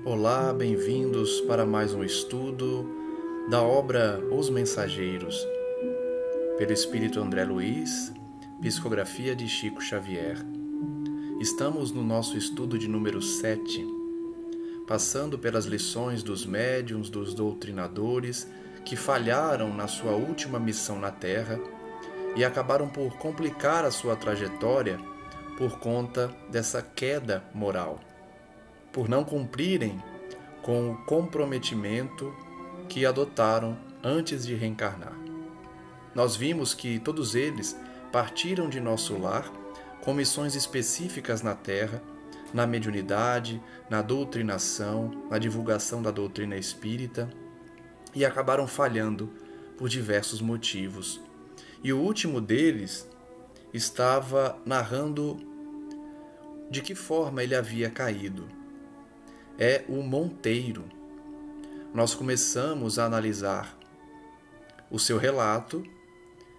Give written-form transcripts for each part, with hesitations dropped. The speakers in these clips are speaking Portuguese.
Olá, bem-vindos para mais um estudo da obra Os Mensageiros, pelo Espírito André Luiz, psicografia de Chico Xavier. Estamos no nosso estudo de número 7, passando pelas lições dos médiuns, dos doutrinadores que falharam na sua última missão na Terra e acabaram por complicar a sua trajetória por conta dessa queda moral, por não cumprirem com o comprometimento que adotaram antes de reencarnar. Nós vimos que todos eles partiram de nosso lar com missões específicas na Terra, na mediunidade, na doutrinação, na divulgação da doutrina espírita, e acabaram falhando por diversos motivos. E o último deles estava narrando de que forma ele havia caído. É o monteiro. Nós começamos a analisar o seu relato,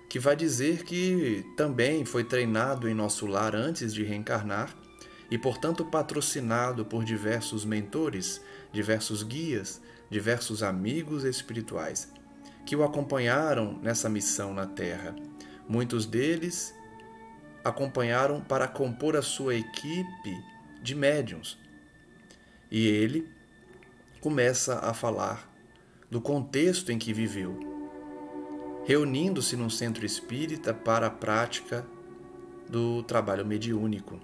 que vai dizer que também foi treinado em nosso lar antes de reencarnar e, portanto, patrocinado por diversos mentores, diversos guias, diversos amigos espirituais que o acompanharam nessa missão na Terra. Muitos deles acompanharam para compor a sua equipe de médiuns. E ele começa a falar do contexto em que viveu, reunindo-se num centro espírita para a prática do trabalho mediúnico.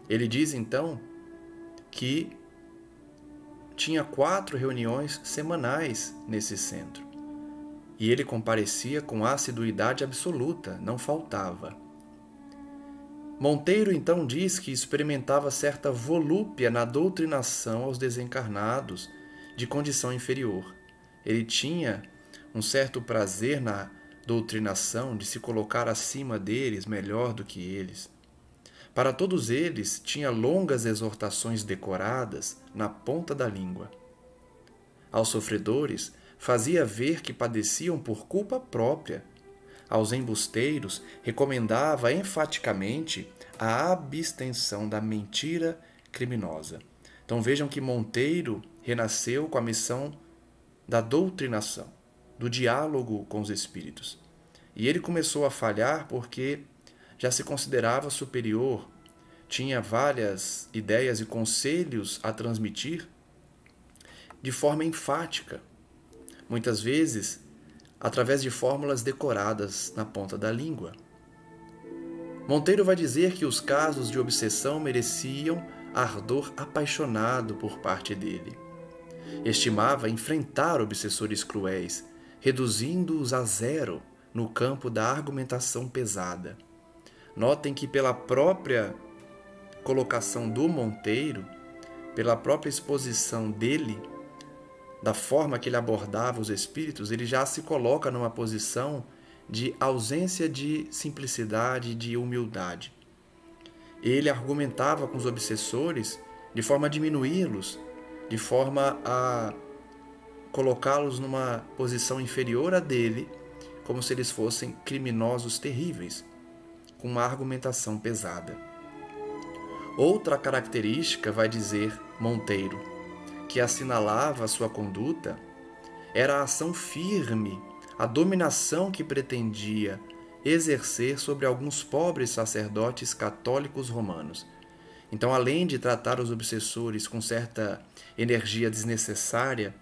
Ele diz então que tinha 4 reuniões semanais nesse centro. E ele comparecia com assiduidade absoluta, não faltava. Monteiro então diz que experimentava certa volúpia na doutrinação aos desencarnados de condição inferior. Ele tinha um certo prazer na doutrinação de se colocar acima deles, melhor do que eles. Para todos eles, tinha longas exortações decoradas na ponta da língua. Aos sofredores, fazia ver que padeciam por culpa própria. Aos embusteiros, recomendava enfaticamente a abstenção da mentira criminosa. Então vejam que Monteiro renasceu com a missão da doutrinação, do diálogo com os espíritos. E ele começou a falhar porque já se considerava superior, tinha várias ideias e conselhos a transmitir de forma enfática, muitas vezes através de fórmulas decoradas na ponta da língua. Monteiro vai dizer que os casos de obsessão mereciam ardor apaixonado por parte dele. Estimava enfrentar obsessores cruéis, reduzindo-os a zero no campo da argumentação pesada. Notem que pela própria colocação do Monteiro, pela própria exposição dele, da forma que ele abordava os espíritos, ele já se coloca numa posição de ausência de simplicidade, de humildade. Ele argumentava com os obsessores de forma a diminuí-los, de forma a colocá-los numa posição inferior à dele, como se eles fossem criminosos terríveis, com uma argumentação pesada. Outra característica, vai dizer Monteiro, que assinalava a sua conduta, era a ação firme, a dominação que pretendia exercer sobre alguns pobres sacerdotes católicos romanos. Então, além de tratar os obsessores com certa energia desnecessária,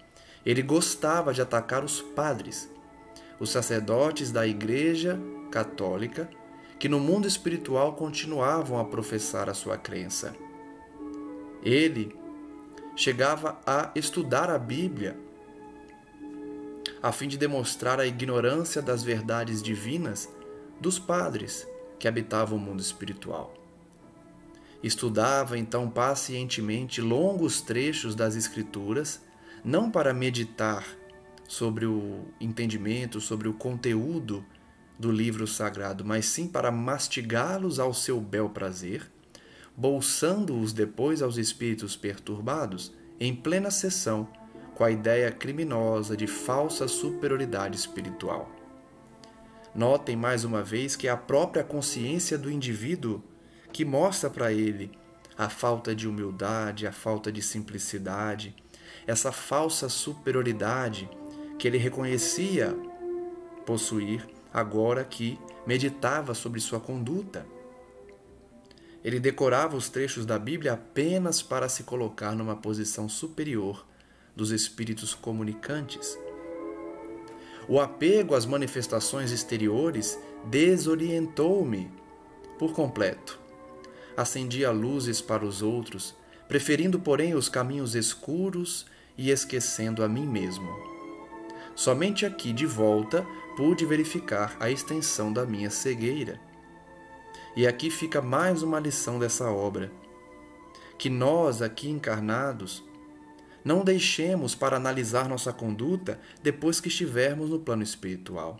ele gostava de atacar os padres, os sacerdotes da Igreja Católica, que no mundo espiritual continuavam a professar a sua crença. Ele chegava a estudar a Bíblia a fim de demonstrar a ignorância das verdades divinas dos padres que habitavam o mundo espiritual. Estudava então pacientemente longos trechos das Escrituras, não para meditar sobre o entendimento, sobre o conteúdo do livro sagrado, mas sim para mastigá-los ao seu bel prazer, bolsando-os depois aos espíritos perturbados em plena sessão, com a ideia criminosa de falsa superioridade espiritual. Notem mais uma vez que é a própria consciência do indivíduo que mostra para ele a falta de humildade, a falta de simplicidade, essa falsa superioridade que ele reconhecia possuir agora que meditava sobre sua conduta. Ele decorava os trechos da Bíblia apenas para se colocar numa posição superior dos espíritos comunicantes. O apego às manifestações exteriores desorientou-me por completo. Acendia luzes para os outros, preferindo, porém, os caminhos escuros e esquecendo a mim mesmo. Somente aqui, de volta, pude verificar a extensão da minha cegueira. E aqui fica mais uma lição dessa obra, que nós, aqui encarnados, não deixemos para analisar nossa conduta depois que estivermos no plano espiritual.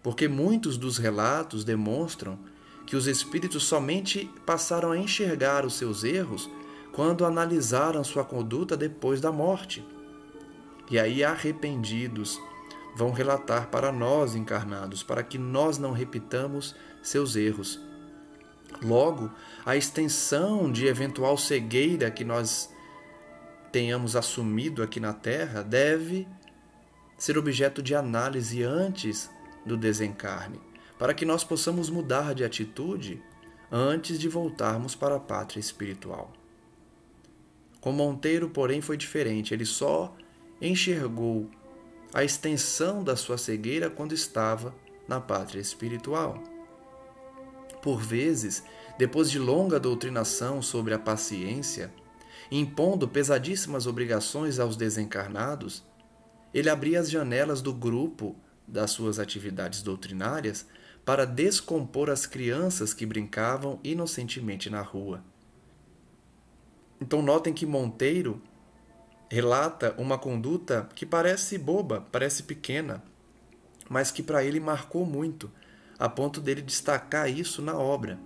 Porque muitos dos relatos demonstram que os espíritos somente passaram a enxergar os seus erros quando analisaram sua conduta depois da morte. E aí, arrependidos, vão relatar para nós encarnados, para que nós não repitamos seus erros. Logo, a extensão de eventual cegueira que nós tenhamos assumido aqui na Terra deve ser objeto de análise antes do desencarne, para que nós possamos mudar de atitude antes de voltarmos para a pátria espiritual. Com Monteiro, porém, foi diferente. Ele só enxergou a extensão da sua cegueira quando estava na pátria espiritual. Por vezes, depois de longa doutrinação sobre a paciência, impondo pesadíssimas obrigações aos desencarnados, ele abria as janelas do grupo das suas atividades doutrinárias para descompor as crianças que brincavam inocentemente na rua. Então notem que Monteiro relata uma conduta que parece boba, parece pequena, mas que para ele marcou muito, a ponto dele destacar isso na obra.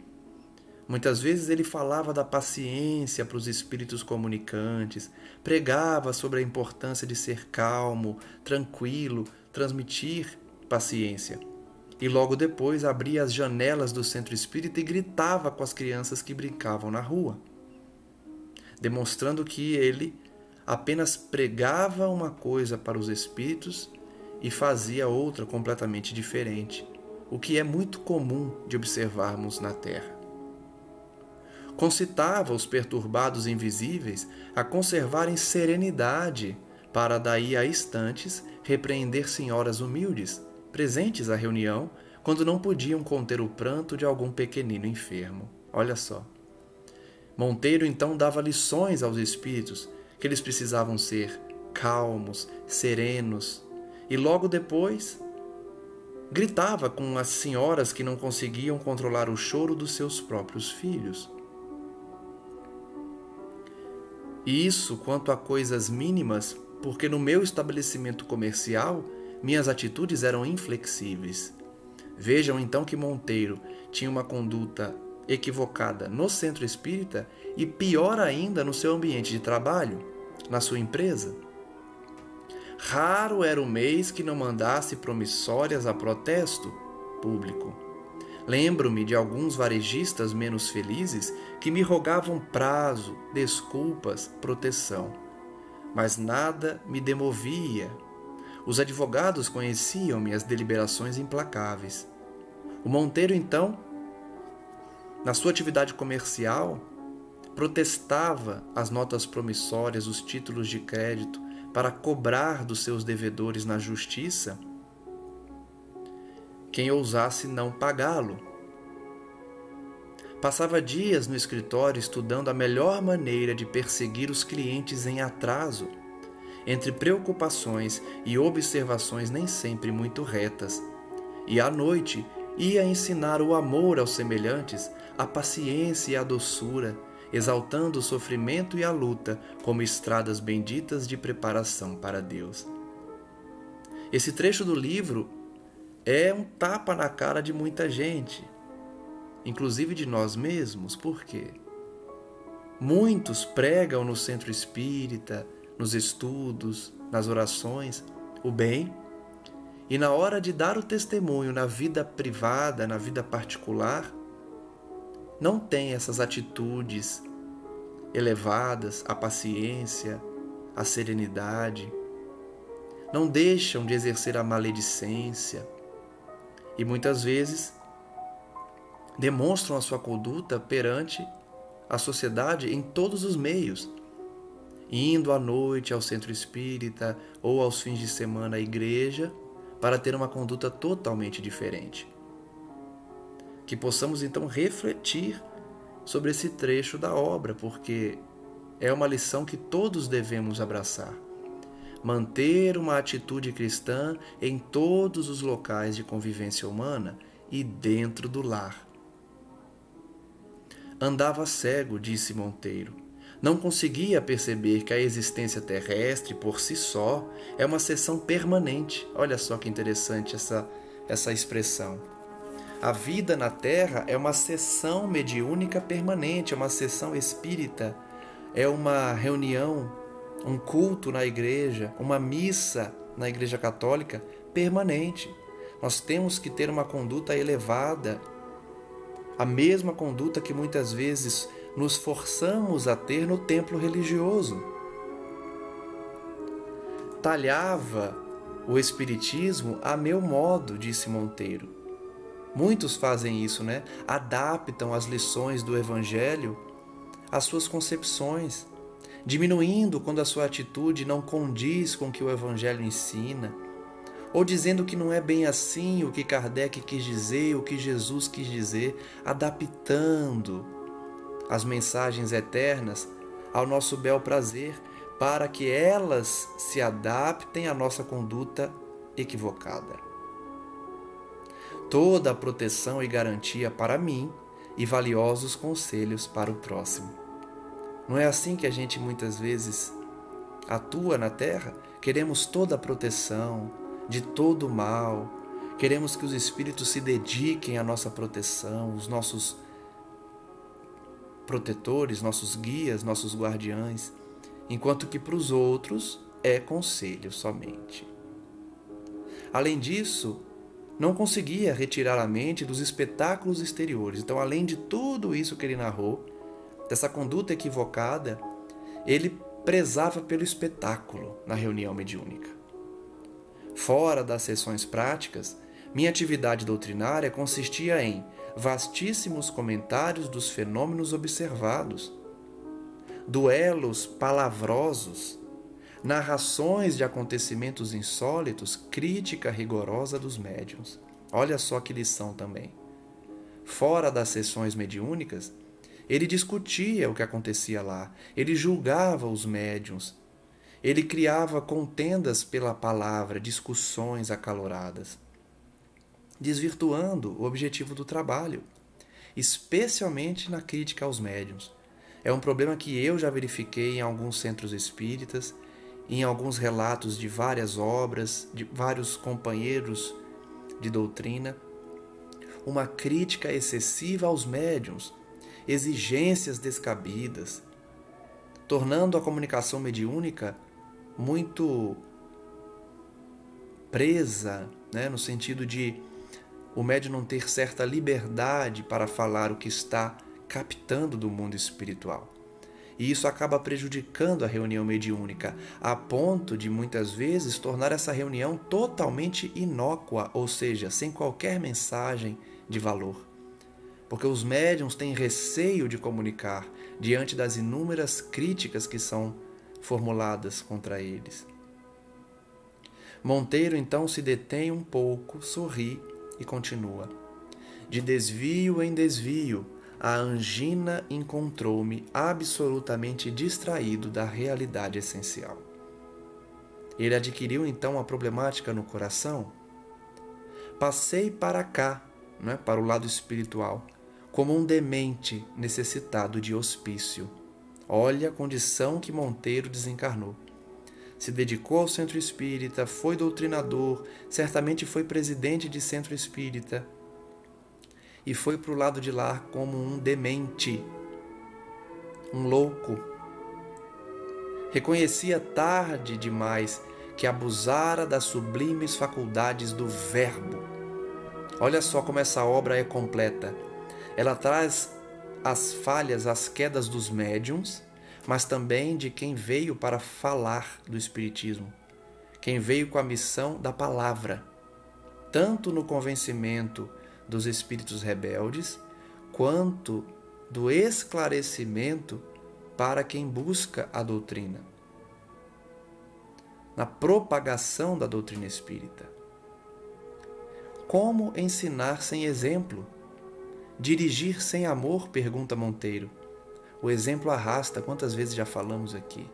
Muitas vezes ele falava da paciência para os espíritos comunicantes, pregava sobre a importância de ser calmo, tranquilo, transmitir paciência. E logo depois abria as janelas do centro espírita e gritava com as crianças que brincavam na rua, demonstrando que ele apenas pregava uma coisa para os espíritos e fazia outra completamente diferente, o que é muito comum de observarmos na Terra. Concitava os perturbados invisíveis a conservarem serenidade para daí a instantes repreender senhoras humildes, presentes à reunião, quando não podiam conter o pranto de algum pequenino enfermo. Olha só. Monteiro então dava lições aos espíritos que eles precisavam ser calmos, serenos, e logo depois gritava com as senhoras que não conseguiam controlar o choro dos seus próprios filhos. E isso quanto a coisas mínimas, porque no meu estabelecimento comercial, minhas atitudes eram inflexíveis. Vejam então que Monteiro tinha uma conduta equivocada no centro espírita e pior ainda no seu ambiente de trabalho, na sua empresa. Raro era o mês que não mandasse promissórias a protesto público. Lembro-me de alguns varejistas menos felizes que me rogavam prazo, desculpas, proteção. Mas nada me demovia. Os advogados conheciam minhas deliberações implacáveis. O Monteiro, então, na sua atividade comercial, protestava as notas promissórias, os títulos de crédito, para cobrar dos seus devedores na justiça quem ousasse não pagá-lo. Passava dias no escritório estudando a melhor maneira de perseguir os clientes em atraso, entre preocupações e observações nem sempre muito retas, e à noite ia ensinar o amor aos semelhantes, a paciência e a doçura, exaltando o sofrimento e a luta como estradas benditas de preparação para Deus. Esse trecho do livro é um tapa na cara de muita gente, inclusive de nós mesmos. Por quê? Muitos pregam no centro espírita, nos estudos, nas orações, o bem, e na hora de dar o testemunho na vida privada, na vida particular, não tem essas atitudes elevadas, a paciência, a serenidade. Não deixam de exercer a maledicência e muitas vezes demonstram a sua conduta perante a sociedade em todos os meios, indo à noite ao centro espírita ou aos fins de semana à igreja para ter uma conduta totalmente diferente. Que possamos então refletir sobre esse trecho da obra, porque é uma lição que todos devemos abraçar. Manter uma atitude cristã em todos os locais de convivência humana e dentro do lar. Andava cego, disse Monteiro. Não conseguia perceber que a existência terrestre, por si só, é uma sessão permanente. Olha só que interessante essa expressão. A vida na Terra é uma sessão mediúnica permanente, é uma sessão espírita, é uma reunião, um culto na igreja, uma missa na Igreja Católica permanente. Nós temos que ter uma conduta elevada, a mesma conduta que muitas vezes nos forçamos a ter no templo religioso. Talhava o Espiritismo a meu modo, disse Monteiro. Muitos fazem isso, né? Adaptam as lições do Evangelho às suas concepções, diminuindo quando a sua atitude não condiz com o que o Evangelho ensina, ou dizendo que não é bem assim o que Kardec quis dizer, o que Jesus quis dizer, adaptando as mensagens eternas ao nosso bel prazer, para que elas se adaptem à nossa conduta equivocada. Toda a proteção e garantia para mim e valiosos conselhos para o próximo. Não é assim que a gente muitas vezes atua na Terra? Queremos toda a proteção de todo o mal, queremos que os espíritos se dediquem à nossa proteção, os nossos protetores, nossos guias, nossos guardiães, enquanto que para os outros é conselho somente. Além disso, não conseguia retirar a mente dos espetáculos exteriores. Então, além de tudo isso que ele narrou, dessa conduta equivocada, ele prezava pelo espetáculo na reunião mediúnica. Fora das sessões práticas, minha atividade doutrinária consistia em vastíssimos comentários dos fenômenos observados, duelos palavrosos, narrações de acontecimentos insólitos, crítica rigorosa dos médiuns. Olha só que lição também. Fora das sessões mediúnicas, ele discutia o que acontecia lá, ele julgava os médiuns, ele criava contendas pela palavra, discussões acaloradas, desvirtuando o objetivo do trabalho, especialmente na crítica aos médiuns. É um problema que eu já verifiquei em alguns centros espíritas, em alguns relatos de várias obras, de vários companheiros de doutrina, uma crítica excessiva aos médiuns, exigências descabidas, tornando a comunicação mediúnica muito presa, né, no sentido de o médium não ter certa liberdade para falar o que está captando do mundo espiritual. E isso acaba prejudicando a reunião mediúnica, a ponto de muitas vezes tornar essa reunião totalmente inócua, ou seja, sem qualquer mensagem de valor. Porque os médiuns têm receio de comunicar diante das inúmeras críticas que são formuladas contra eles. Monteiro então se detém um pouco, sorri e continua. De desvio em desvio, a angina encontrou-me absolutamente distraído da realidade essencial. Ele adquiriu então a problemática no coração. Passei para cá, né, para o lado espiritual, como um demente necessitado de hospício. Olha a condição que Monteiro desencarnou. Se dedicou ao centro espírita, foi doutrinador, certamente foi presidente de centro espírita e foi para o lado de lá como um demente, um louco. Reconhecia tarde demais que abusara das sublimes faculdades do verbo. Olha só como essa obra é completa. Ela traz as falhas, as quedas dos médiuns, mas também de quem veio para falar do Espiritismo, quem veio com a missão da palavra, tanto no convencimento dos espíritos rebeldes, quanto do esclarecimento para quem busca a doutrina, na propagação da doutrina espírita. Como ensinar sem exemplo? Dirigir sem amor? Pergunta Monteiro. O exemplo arrasta, quantas vezes já falamos aqui.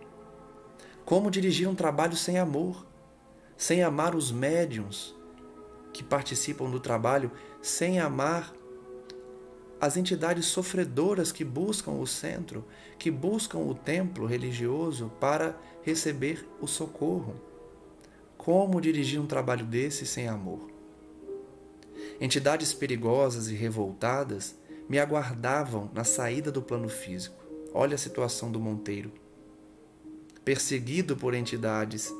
Como dirigir um trabalho sem amor? Sem amar os médiuns que participam do trabalho, sem amar as entidades sofredoras que buscam o centro, que buscam o templo religioso para receber o socorro. Como dirigir um trabalho desse sem amor? Entidades perigosas e revoltadas me aguardavam na saída do plano físico. Olha a situação do Monteiro. Perseguido por entidades,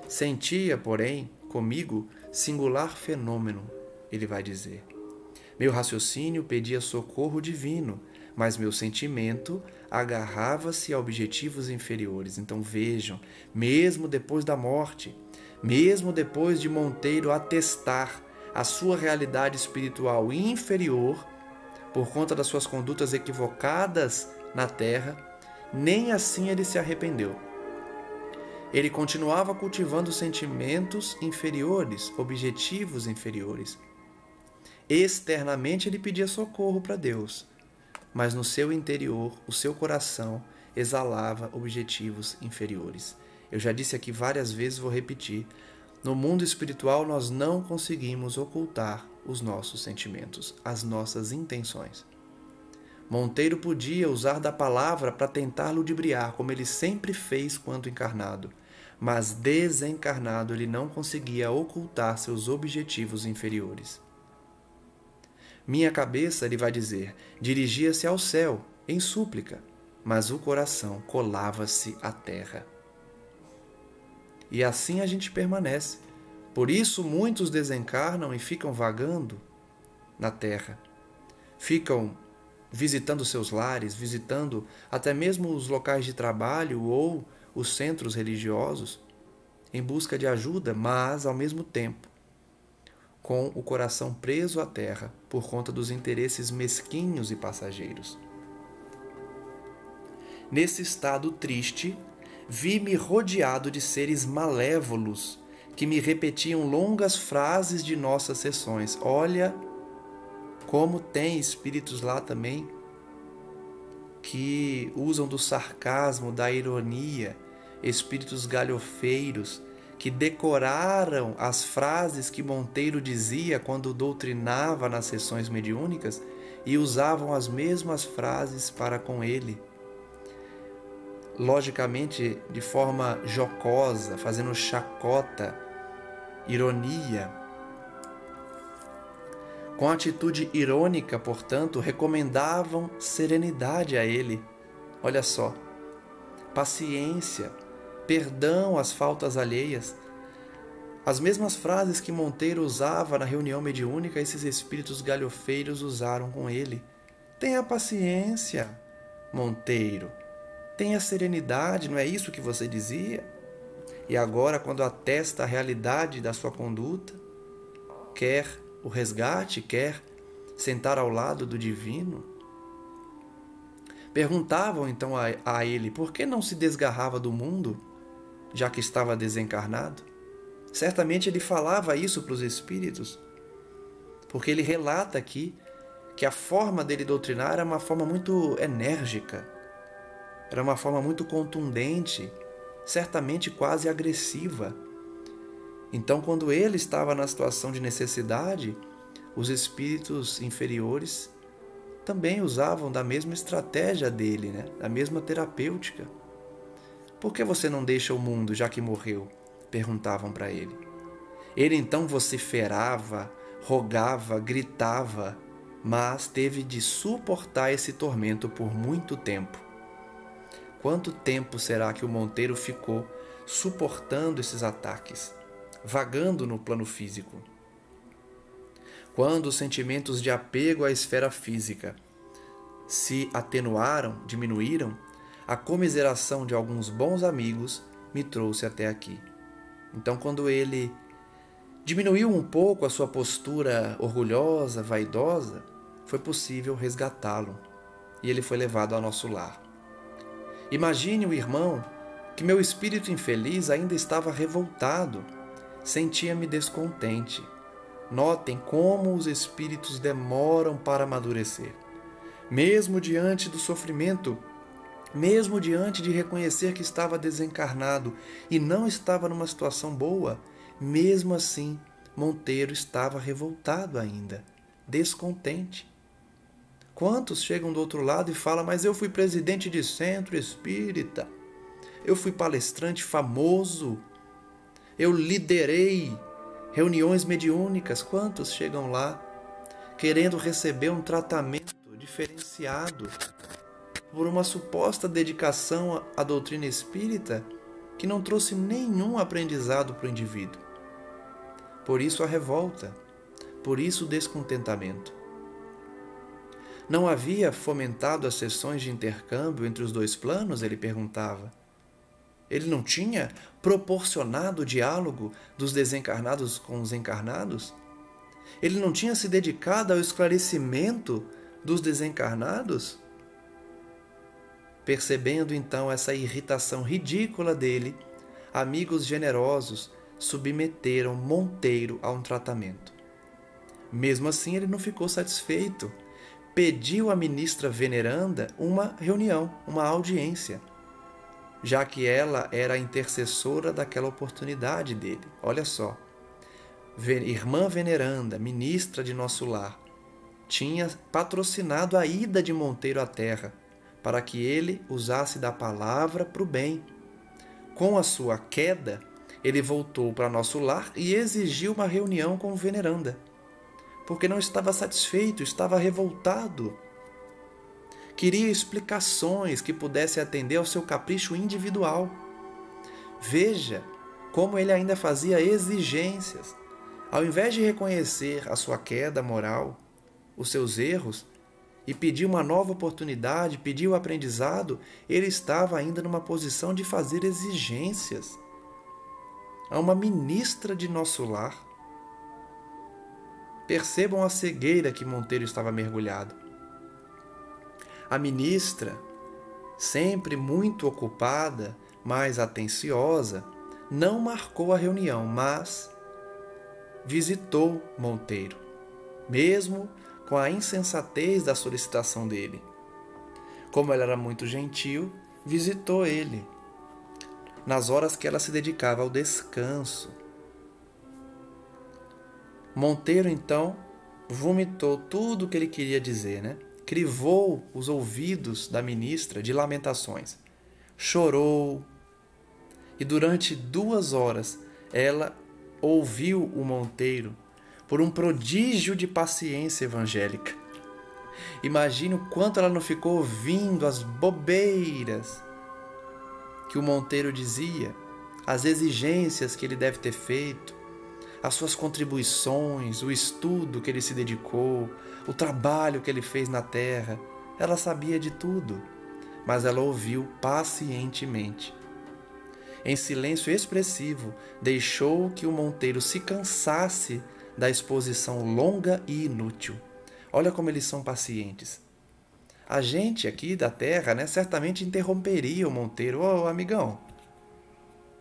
sentia, porém, comigo, singular fenômeno, ele vai dizer. Meu raciocínio pedia socorro divino, mas meu sentimento agarrava-se a objetivos inferiores. Então vejam, mesmo depois da morte, mesmo depois de Monteiro atestar a sua realidade espiritual inferior, por conta das suas condutas equivocadas na terra, nem assim ele se arrependeu. Ele continuava cultivando sentimentos inferiores, objetivos inferiores. Externamente ele pedia socorro para Deus, mas no seu interior, o seu coração exalava objetivos inferiores. Eu já disse aqui várias vezes, vou repetir. No mundo espiritual nós não conseguimos ocultar os nossos sentimentos, as nossas intenções. Monteiro podia usar da palavra para tentar ludibriar, como ele sempre fez quando encarnado, mas desencarnado ele não conseguia ocultar seus objetivos inferiores. Minha cabeça, ele vai dizer, dirigia-se ao céu, em súplica, mas o coração colava-se à terra. E assim a gente permanece. Por isso muitos desencarnam e ficam vagando na terra. Ficam visitando seus lares, visitando até mesmo os locais de trabalho ou os centros religiosos, em busca de ajuda, mas, ao mesmo tempo, com o coração preso à terra por conta dos interesses mesquinhos e passageiros. Nesse estado triste, vi-me rodeado de seres malévolos que me repetiam longas frases de nossas sessões. Olha como tem espíritos lá também que usam do sarcasmo, da ironia, espíritos galhofeiros que decoraram as frases que Monteiro dizia quando doutrinava nas sessões mediúnicas e usavam as mesmas frases para com ele. Logicamente, de forma jocosa, fazendo chacota, ironia. Com atitude irônica, portanto, recomendavam serenidade a ele. Olha só, paciência, perdão às faltas alheias. As mesmas frases que Monteiro usava na reunião mediúnica, esses espíritos galhofeiros usaram com ele. Tenha paciência, Monteiro. Tenha serenidade, não é isso que você dizia? E agora, quando atesta a realidade da sua conduta, quer o resgate, quer sentar ao lado do divino? Perguntavam então a ele por que não se desgarrava do mundo, já que estava desencarnado? Certamente ele falava isso para os espíritos, porque ele relata aqui que a forma dele doutrinar era uma forma muito enérgica, era uma forma muito contundente, certamente quase agressiva. Então, quando ele estava na situação de necessidade, os espíritos inferiores também usavam da mesma estratégia dele, da mesma terapêutica. Por que você não deixa o mundo, já que morreu? Perguntavam para ele. Ele então vociferava, rogava, gritava, mas teve de suportar esse tormento por muito tempo. Quanto tempo será que o Monteiro ficou suportando esses ataques, vagando no plano físico? Quando os sentimentos de apego à esfera física se atenuaram, diminuíram, a comiseração de alguns bons amigos me trouxe até aqui. Então, quando ele diminuiu um pouco a sua postura orgulhosa, vaidosa, foi possível resgatá-lo e ele foi levado ao nosso lar. Imagine o irmão que meu espírito infeliz ainda estava revoltado, sentia-me descontente. Notem como os espíritos demoram para amadurecer. Mesmo diante do sofrimento, mesmo diante de reconhecer que estava desencarnado e não estava numa situação boa, mesmo assim, Monteiro estava revoltado ainda, descontente. Quantos chegam do outro lado e falam, mas eu fui presidente de centro espírita, eu fui palestrante famoso, eu liderei reuniões mediúnicas. Quantos chegam lá querendo receber um tratamento diferenciado por uma suposta dedicação à doutrina espírita que não trouxe nenhum aprendizado para o indivíduo? Por isso a revolta, por isso o descontentamento. Não havia fomentado as sessões de intercâmbio entre os dois planos? Ele perguntava. Ele não tinha proporcionado o diálogo dos desencarnados com os encarnados? Ele não tinha se dedicado ao esclarecimento dos desencarnados? Percebendo então essa irritação ridícula dele, amigos generosos submeteram Monteiro a um tratamento. Mesmo assim, ele não ficou satisfeito. Pediu à ministra veneranda uma reunião, uma audiência, já que ela era a intercessora daquela oportunidade dele. Olha só, irmã veneranda, ministra de nosso lar, tinha patrocinado a ida de Monteiro à Terra, para que ele usasse da palavra para o bem. Com a sua queda, ele voltou para nosso lar e exigiu uma reunião com veneranda, porque não estava satisfeito, estava revoltado. Queria explicações que pudessem atender ao seu capricho individual. Veja como ele ainda fazia exigências. Ao invés de reconhecer a sua queda moral, os seus erros, e pedir uma nova oportunidade, pedir o aprendizado, ele estava ainda numa posição de fazer exigências a uma ministra de nosso lar. Percebam a cegueira que Monteiro estava mergulhado. A ministra, sempre muito ocupada, mais atenciosa, não marcou a reunião, mas visitou Monteiro, mesmo com a insensatez da solicitação dele. Como ela era muito gentil, visitou ele nas horas que ela se dedicava ao descanso. Monteiro, então, vomitou tudo o que ele queria dizer, né? Crivou os ouvidos da ministra de lamentações. Chorou. E durante 2 horas ela ouviu o Monteiro por um prodígio de paciência evangélica. Imagine o quanto ela não ficou ouvindo as bobeiras que o Monteiro dizia, as exigências que ele deve ter feito, as suas contribuições, o estudo que ele se dedicou, o trabalho que ele fez na terra. Ela sabia de tudo, mas ela ouviu pacientemente. Em silêncio expressivo, deixou que o Monteiro se cansasse da exposição longa e inútil. Olha como eles são pacientes. A gente aqui da terra, né, certamente interromperia o Monteiro. Ô, amigão,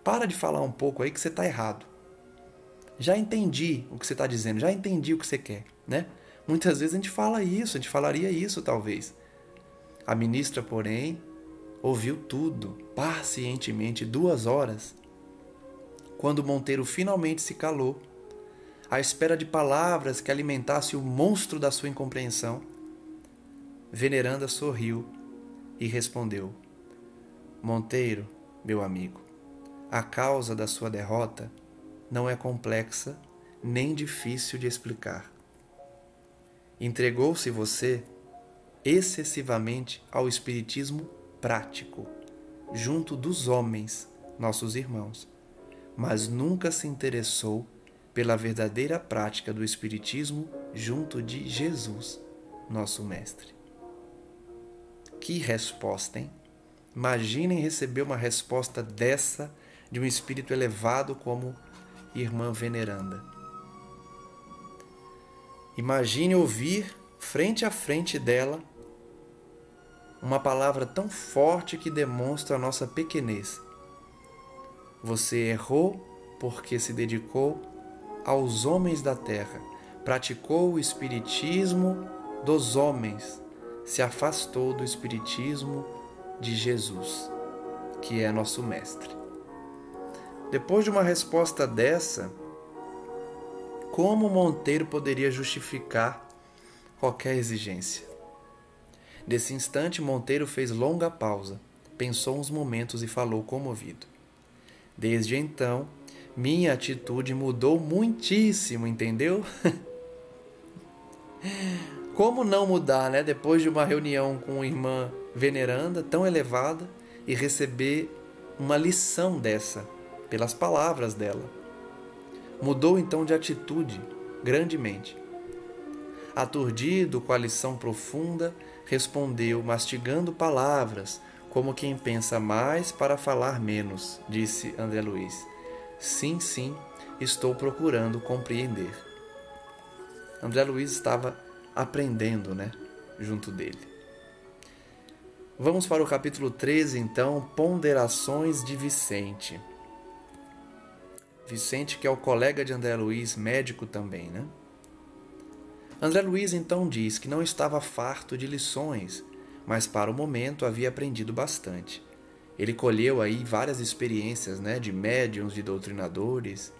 para de falar um pouco aí que você está errado. Já entendi o que você está dizendo, já entendi o que você quer, né? Muitas vezes a gente fala isso, a gente falaria isso talvez. A ministra, porém, ouviu tudo, pacientemente, 2 horas. Quando Monteiro finalmente se calou, à espera de palavras que alimentassem o monstro da sua incompreensão, veneranda sorriu e respondeu: Monteiro, meu amigo, a causa da sua derrota não é complexa nem difícil de explicar. Entregou-se você excessivamente ao espiritismo prático, junto dos homens, nossos irmãos, mas nunca se interessou pela verdadeira prática do espiritismo junto de Jesus, nosso mestre. Que resposta, hein? Imaginem receber uma resposta dessa de um espírito elevado como Irmã Veneranda. Imagine ouvir, frente a frente dela, uma palavra tão forte que demonstra a nossa pequenez. Você errou porque se dedicou aos homens da terra, praticou o espiritismo dos homens, se afastou do espiritismo de Jesus, que é nosso mestre. Depois de uma resposta dessa, como Monteiro poderia justificar qualquer exigência? Nesse instante, Monteiro fez longa pausa, pensou uns momentos e falou comovido. Desde então, minha atitude mudou muitíssimo, entendeu? Como não mudar, né? Depois de uma reunião com a irmã Veneranda, tão elevada, e receber uma lição dessa, pelas palavras dela. Mudou então de atitude, grandemente. Aturdido com a lição profunda, respondeu, mastigando palavras, como quem pensa mais para falar menos, disse André Luiz. Sim, sim, estou procurando compreender. André Luiz estava aprendendo, né, junto dele. Vamos para o capítulo 13, então, Ponderações de Vicente. Vicente, que é o colega de André Luiz, médico também, né? André Luiz então diz que não estava farto de lições, mas para o momento havia aprendido bastante. Ele colheu aí várias experiências, né, de médiuns, de doutrinadores.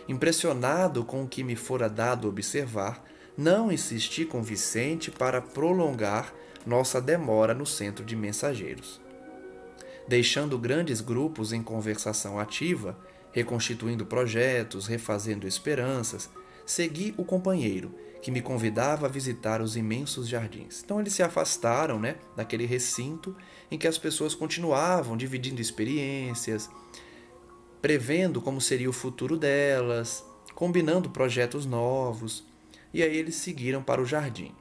Impressionado com o que me fora dado observar, não insisti com Vicente para prolongar nossa demora no centro de mensageiros. Deixando grandes grupos em conversação ativa, reconstituindo projetos, refazendo esperanças, segui o companheiro, que me convidava a visitar os imensos jardins. Então eles se afastaram, né, daquele recinto em que as pessoas continuavam dividindo experiências, prevendo como seria o futuro delas, combinando projetos novos, e aí eles seguiram para o jardim,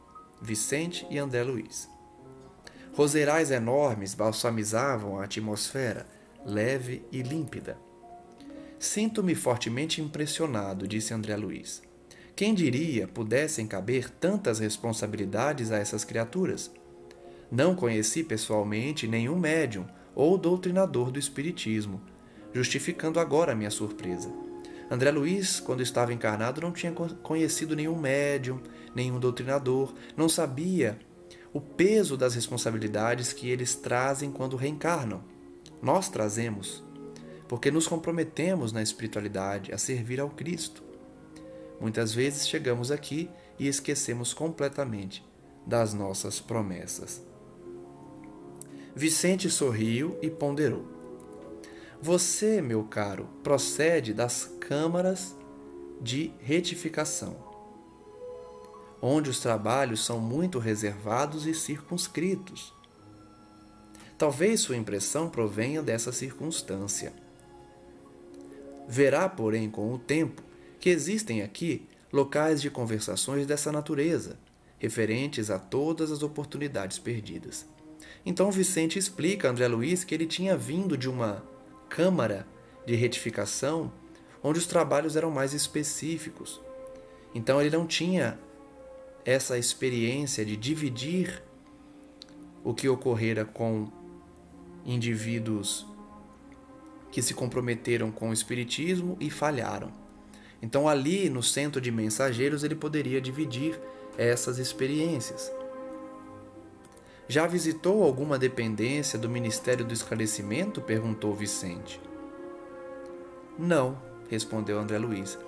Vicente e André Luiz. Roseirais enormes balsamizavam a atmosfera, leve e límpida. Sinto-me fortemente impressionado, disse André Luiz. Quem diria pudessem caber tantas responsabilidades a essas criaturas? Não conheci pessoalmente nenhum médium ou doutrinador do espiritismo, justificando agora a minha surpresa. André Luiz, quando estava encarnado, não tinha conhecido nenhum médium, nenhum doutrinador, não sabia o peso das responsabilidades que eles trazem quando reencarnam. Nós trazemos, porque nos comprometemos na espiritualidade a servir ao Cristo. Muitas vezes chegamos aqui e esquecemos completamente das nossas promessas. Vicente sorriu e ponderou. Você, meu caro, procede das câmaras de retificação, onde os trabalhos são muito reservados e circunscritos. Talvez sua impressão provenha dessa circunstância. Verá, porém, com o tempo, que existem aqui locais de conversações dessa natureza, referentes a todas as oportunidades perdidas. Então Vicente explica a André Luiz que ele tinha vindo de uma câmara de retificação onde os trabalhos eram mais específicos. Então ele não tinha essa experiência de dividir o que ocorrera com indivíduos que se comprometeram com o espiritismo e falharam. Então ali no centro de mensageiros ele poderia dividir essas experiências. Já visitou alguma dependência do Ministério do Esclarecimento? Perguntou Vicente. Não, respondeu André Luiz.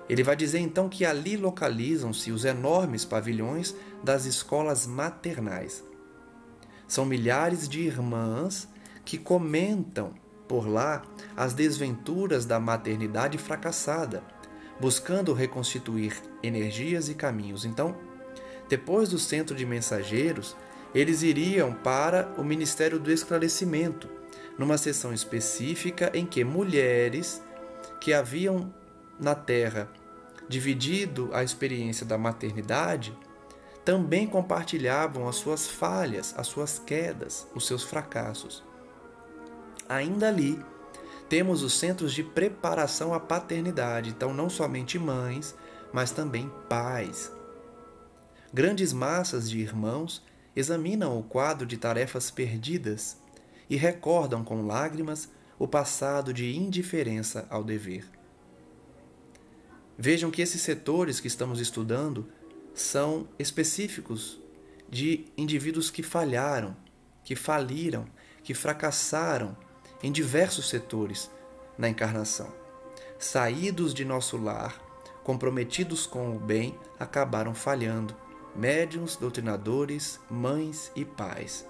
Ele vai dizer então que ali localizam-se os enormes pavilhões das escolas maternais. São milhares de irmãs que comentam por lá as desventuras da maternidade fracassada, buscando reconstituir energias e caminhos. Então, depois do centro de mensageiros, eles iriam para o Ministério do Esclarecimento, numa sessão específica em que mulheres que haviam na Terra dividido a experiência da maternidade também compartilhavam as suas falhas, as suas quedas, os seus fracassos. Ainda ali, temos os centros de preparação à paternidade, então não somente mães, mas também pais. Grandes massas de irmãos examinam o quadro de tarefas perdidas e recordam com lágrimas o passado de indiferença ao dever. Vejam que esses setores que estamos estudando são específicos de indivíduos que falharam, que faliram, que fracassaram em diversos setores na encarnação. Saídos de nosso lar, comprometidos com o bem, acabaram falhando. Médiuns, doutrinadores, mães e pais.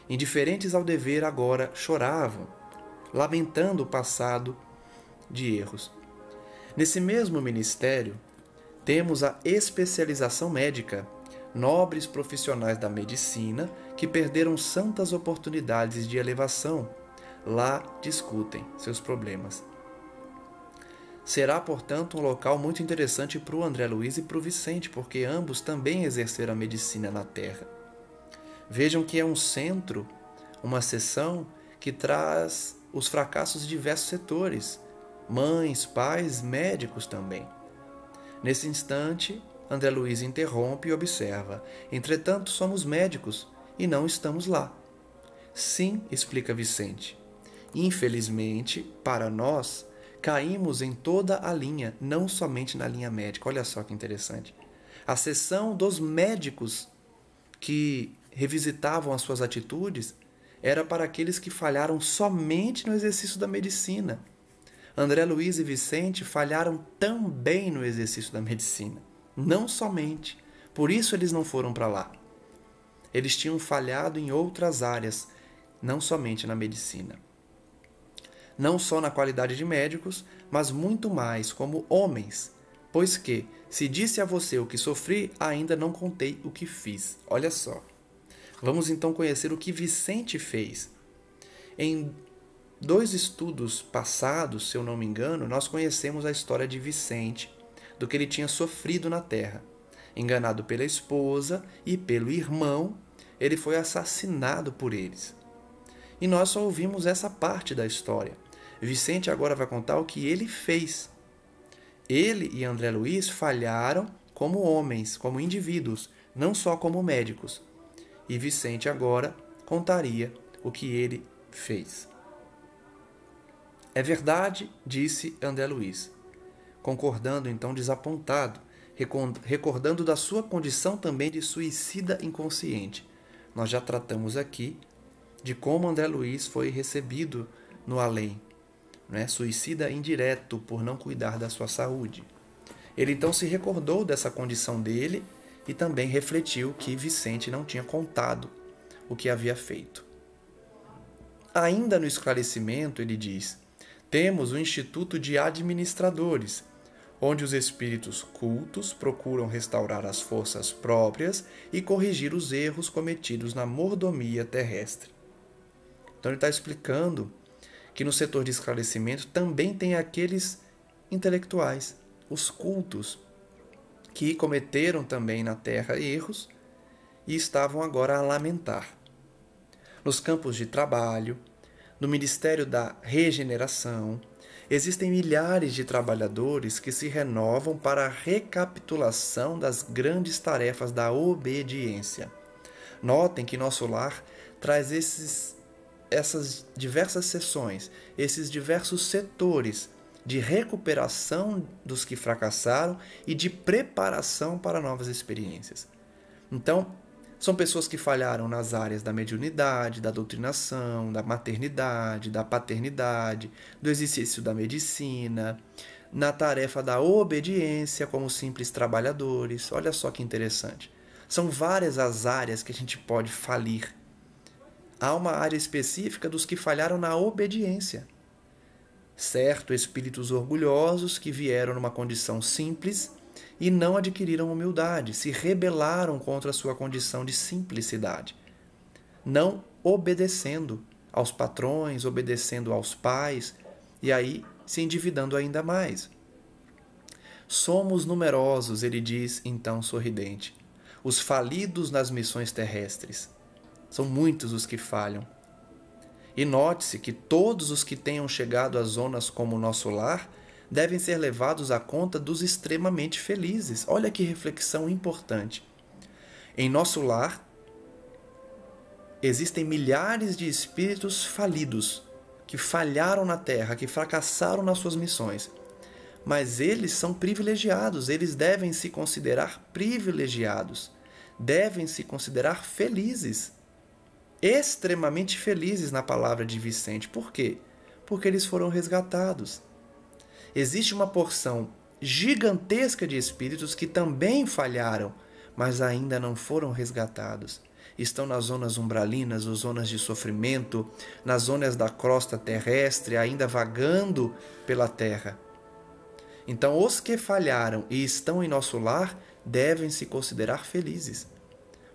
Indiferentes ao dever, agora choravam, lamentando o passado de erros. Nesse mesmo ministério, temos a especialização médica, nobres profissionais da medicina que perderam santas oportunidades de elevação. Lá discutem seus problemas. Será, portanto, um local muito interessante para o André Luiz e para o Vicente, porque ambos também exerceram a medicina na Terra. Vejam que é um centro, uma seção que traz os fracassos de diversos setores, mães, pais, médicos também. Nesse instante, André Luiz interrompe e observa: entretanto, somos médicos e não estamos lá. Sim, explica Vicente. Infelizmente, para nós, caímos em toda a linha, não somente na linha médica. Olha só que interessante. A seção dos médicos que revisitavam as suas atitudes era para aqueles que falharam somente no exercício da medicina. André Luiz e Vicente falharam também no exercício da medicina. Não somente. Por isso eles não foram para lá. Eles tinham falhado em outras áreas, não somente na medicina. Não só na qualidade de médicos, mas muito mais como homens. Pois que, se disse a você o que sofri, ainda não contei o que fiz. Olha só. Vamos então conhecer o que Vicente fez. Em 2 estudos passados, se eu não me engano, nós conhecemos a história de Vicente, do que ele tinha sofrido na Terra. Enganado pela esposa e pelo irmão, ele foi assassinado por eles. E nós só ouvimos essa parte da história. Vicente agora vai contar o que ele fez. Ele e André Luiz falharam como homens, como indivíduos, não só como médicos. E Vicente agora contaria o que ele fez. É verdade, disse André Luiz, concordando então desapontado, recordando da sua condição também de suicida inconsciente. Nós já tratamos aqui de como André Luiz foi recebido no além, suicida indireto por não cuidar da sua saúde. Ele então se recordou dessa condição dele e também refletiu que Vicente não tinha contado o que havia feito. Ainda no esclarecimento, ele diz: temos o Instituto de Administradores, onde os espíritos cultos procuram restaurar as forças próprias e corrigir os erros cometidos na mordomia terrestre. Então ele está explicando que no setor de esclarecimento também tem aqueles intelectuais, os cultos, que cometeram também na Terra erros e estavam agora a lamentar. Nos campos de trabalho, no Ministério da Regeneração, existem milhares de trabalhadores que se renovam para a recapitulação das grandes tarefas da obediência. Notem que nosso lar traz essas diversas sessões, esses diversos setores de recuperação dos que fracassaram e de preparação para novas experiências. Então, são pessoas que falharam nas áreas da mediunidade, da doutrinação, da maternidade, da paternidade, do exercício da medicina, na tarefa da obediência como simples trabalhadores. Olha só que interessante. São várias as áreas que a gente pode falir. Há uma área específica dos que falharam na obediência. Certo, espíritos orgulhosos que vieram numa condição simples e não adquiriram humildade, se rebelaram contra a sua condição de simplicidade, não obedecendo aos patrões, obedecendo aos pais, e aí se endividando ainda mais. Somos numerosos, ele diz então sorridente, os falidos nas missões terrestres. São muitos os que falham. E note-se que todos os que tenham chegado a zonas como o nosso lar devem ser levados à conta dos extremamente felizes. Olha que reflexão importante. Em nosso lar, existem milhares de espíritos falidos, que falharam na Terra, que fracassaram nas suas missões. Mas eles são privilegiados, eles devem se considerar privilegiados, devem se considerar felizes, extremamente felizes na palavra de Vicente. Por quê? Porque eles foram resgatados. Existe uma porção gigantesca de espíritos que também falharam, mas ainda não foram resgatados. Estão nas zonas umbralinas, ou zonas de sofrimento, nas zonas da crosta terrestre, ainda vagando pela terra. Então, os que falharam e estão em nosso lar devem se considerar felizes,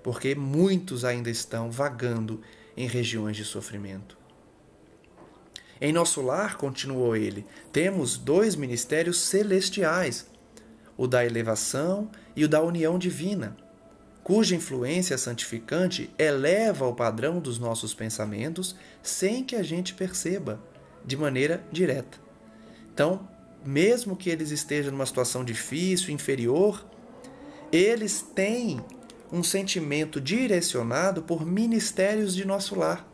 porque muitos ainda estão vagando em regiões de sofrimento. Em nosso lar, continuou ele, temos 2 ministérios celestiais, o da elevação e o da união divina, cuja influência santificante eleva o padrão dos nossos pensamentos sem que a gente perceba, de maneira direta. Então, mesmo que eles estejam numa situação difícil, inferior, eles têm um sentimento direcionado por ministérios de nosso lar,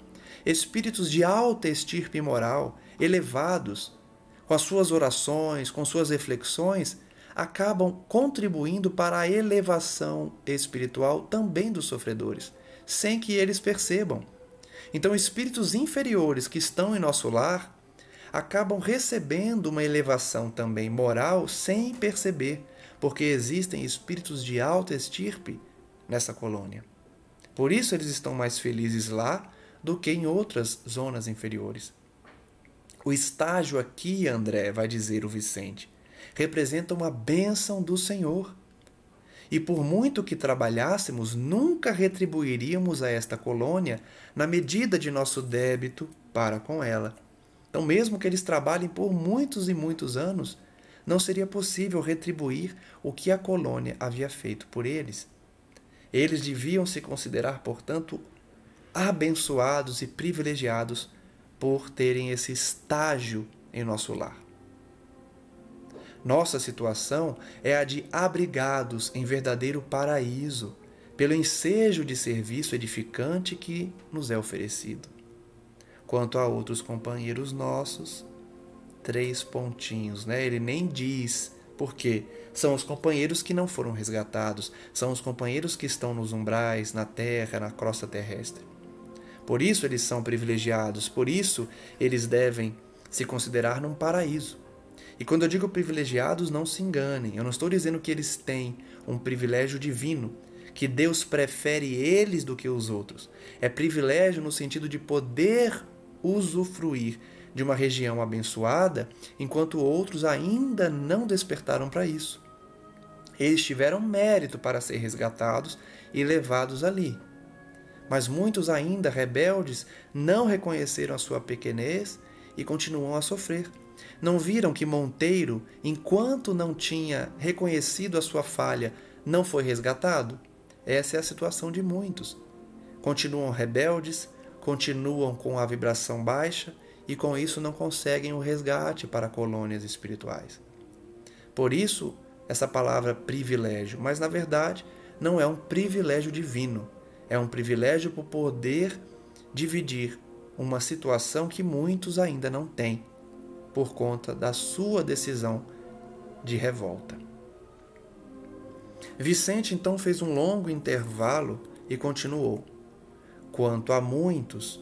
espíritos de alta estirpe moral, elevados, com as suas orações, com suas reflexões, acabam contribuindo para a elevação espiritual também dos sofredores, sem que eles percebam. Então, espíritos inferiores que estão em nosso lar acabam recebendo uma elevação também moral sem perceber, porque existem espíritos de alta estirpe nessa colônia. Por isso eles estão mais felizes lá do que em outras zonas inferiores. O estágio aqui, André, vai dizer o Vicente, representa uma bênção do Senhor. E por muito que trabalhássemos, nunca retribuiríamos a esta colônia na medida de nosso débito para com ela. Então, mesmo que eles trabalhem por muitos e muitos anos, não seria possível retribuir o que a colônia havia feito por eles. Eles deviam se considerar, portanto, abençoados e privilegiados por terem esse estágio em nosso lar. Nossa situação é a de abrigados em verdadeiro paraíso, pelo ensejo de serviço edificante que nos é oferecido. Quanto a outros companheiros nossos, 3 pontinhos, né? Ele nem diz por quê. São os companheiros que não foram resgatados, são os companheiros que estão nos umbrais, na terra, na crosta terrestre. Por isso eles são privilegiados, por isso eles devem se considerar num paraíso. E quando eu digo privilegiados, não se enganem, eu não estou dizendo que eles têm um privilégio divino, que Deus prefere eles do que os outros. É privilégio no sentido de poder usufruir de uma região abençoada, enquanto outros ainda não despertaram para isso. Eles tiveram mérito para ser resgatados e levados ali. Mas muitos ainda rebeldes não reconheceram a sua pequenez e continuam a sofrer. Não viram que Monteiro, enquanto não tinha reconhecido a sua falha, não foi resgatado? Essa é a situação de muitos. Continuam rebeldes, continuam com a vibração baixa e com isso não conseguem o resgate para colônias espirituais. Por isso, essa palavra privilégio, mas na verdade não é um privilégio divino, é um privilégio por poder dividir uma situação que muitos ainda não têm, por conta da sua decisão de revolta. Vicente então fez um longo intervalo e continuou. Quanto a muitos,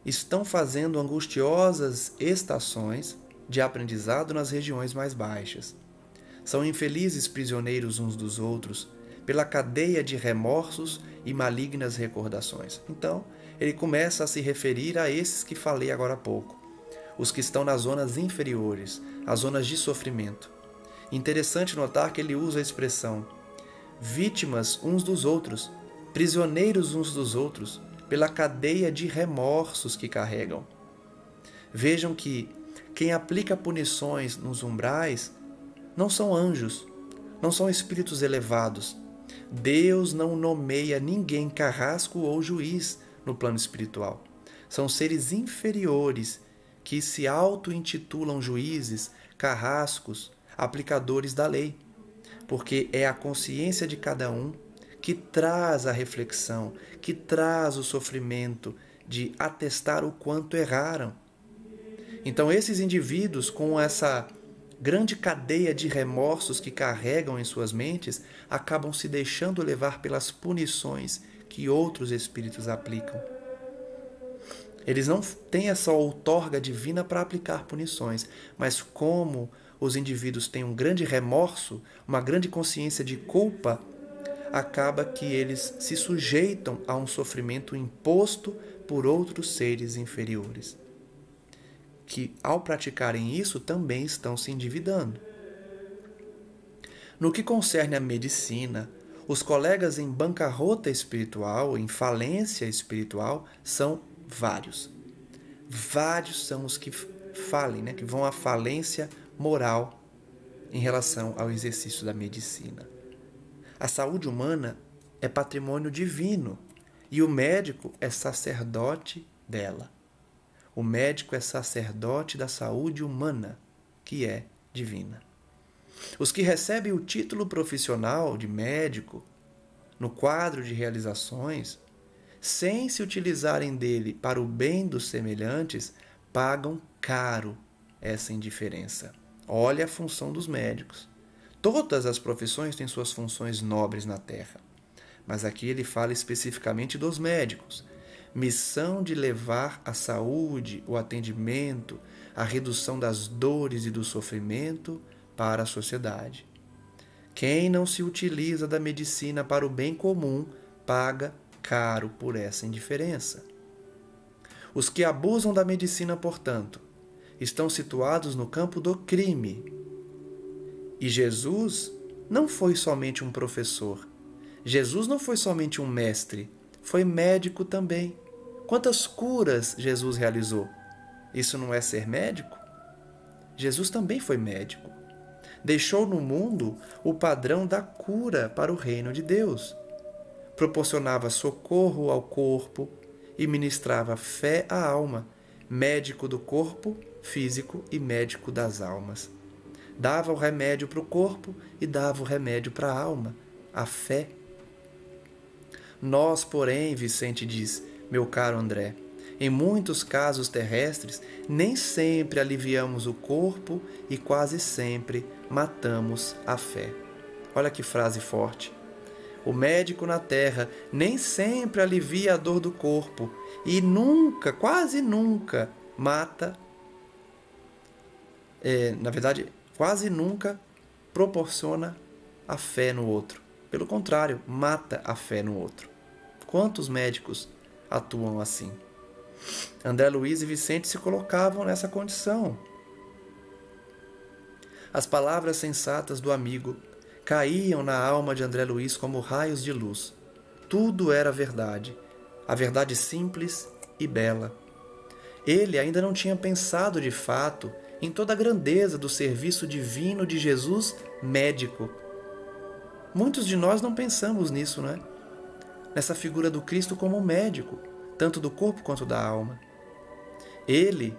estão fazendo angustiosas estações de aprendizado nas regiões mais baixas. São infelizes prisioneiros uns dos outros pela cadeia de remorsos e malignas recordações. Então, ele começa a se referir a esses que falei agora há pouco, os que estão nas zonas inferiores, as zonas de sofrimento. Interessante notar que ele usa a expressão vítimas uns dos outros, prisioneiros uns dos outros, pela cadeia de remorsos que carregam. Vejam que quem aplica punições nos umbrais não são anjos, não são espíritos elevados. Deus não nomeia ninguém carrasco ou juiz no plano espiritual. São seres inferiores que se auto-intitulam juízes, carrascos, aplicadores da lei, porque é a consciência de cada um que traz a reflexão, que traz o sofrimento de atestar o quanto erraram. Então, esses indivíduos, com essa grande cadeia de remorsos que carregam em suas mentes, acabam se deixando levar pelas punições que outros espíritos aplicam. Eles não têm essa outorga divina para aplicar punições, mas como os indivíduos têm um grande remorso, uma grande consciência de culpa, acaba que eles se sujeitam a um sofrimento imposto por outros seres inferiores, que ao praticarem isso também estão se endividando. No que concerne à medicina, os colegas em bancarrota espiritual, em falência espiritual, são vários. Vários são os que falem, que vão à falência moral em relação ao exercício da medicina. A saúde humana é patrimônio divino e o médico é sacerdote dela. O médico é sacerdote da saúde humana, que é divina. Os que recebem o título profissional de médico no quadro de realizações, sem se utilizarem dele para o bem dos semelhantes, pagam caro essa indiferença. Olha a função dos médicos. Todas as profissões têm suas funções nobres na Terra, mas aqui ele fala especificamente dos médicos. Missão de levar a saúde, o atendimento, a redução das dores e do sofrimento para a sociedade. Quem não se utiliza da medicina para o bem comum paga caro por essa indiferença. Os que abusam da medicina, portanto, estão situados no campo do crime. E Jesus não foi somente um professor. Jesus não foi somente um mestre. Foi médico também. Quantas curas Jesus realizou? Isso não é ser médico? Jesus também foi médico. Deixou no mundo o padrão da cura para o reino de Deus. Proporcionava socorro ao corpo e ministrava fé à alma, médico do corpo físico e médico das almas. Dava o remédio para o corpo e dava o remédio para a alma, a fé. Nós, porém, Vicente diz, meu caro André, em muitos casos terrestres, nem sempre aliviamos o corpo e quase sempre matamos a fé. Olha que frase forte. O médico na terra nem sempre alivia a dor do corpo e nunca, quase nunca, quase nunca proporciona a fé no outro. Pelo contrário, mata a fé no outro. Quantos médicos atuam assim? André Luiz e Vicente se colocavam nessa condição. As palavras sensatas do amigo caíam na alma de André Luiz como raios de luz. Tudo era verdade, a verdade simples e bela. Ele ainda não tinha pensado de fato em toda a grandeza do serviço divino de Jesus médico. Muitos de nós não pensamos nisso, né? Nessa figura do Cristo como médico, tanto do corpo quanto da alma. Ele,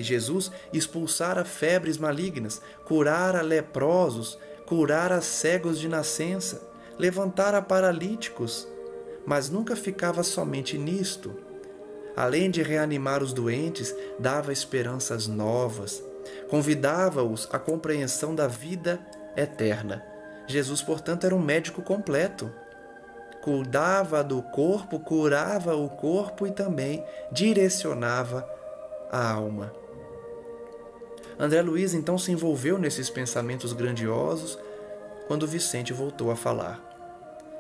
Jesus, expulsara febres malignas, curara leprosos, curara cegos de nascença, levantara paralíticos, mas nunca ficava somente nisto. Além de reanimar os doentes, dava esperanças novas, convidava-os à compreensão da vida eterna. Jesus, portanto, era um médico completo. Cuidava do corpo, curava o corpo e também direcionava a alma. André Luiz então se envolveu nesses pensamentos grandiosos quando Vicente voltou a falar.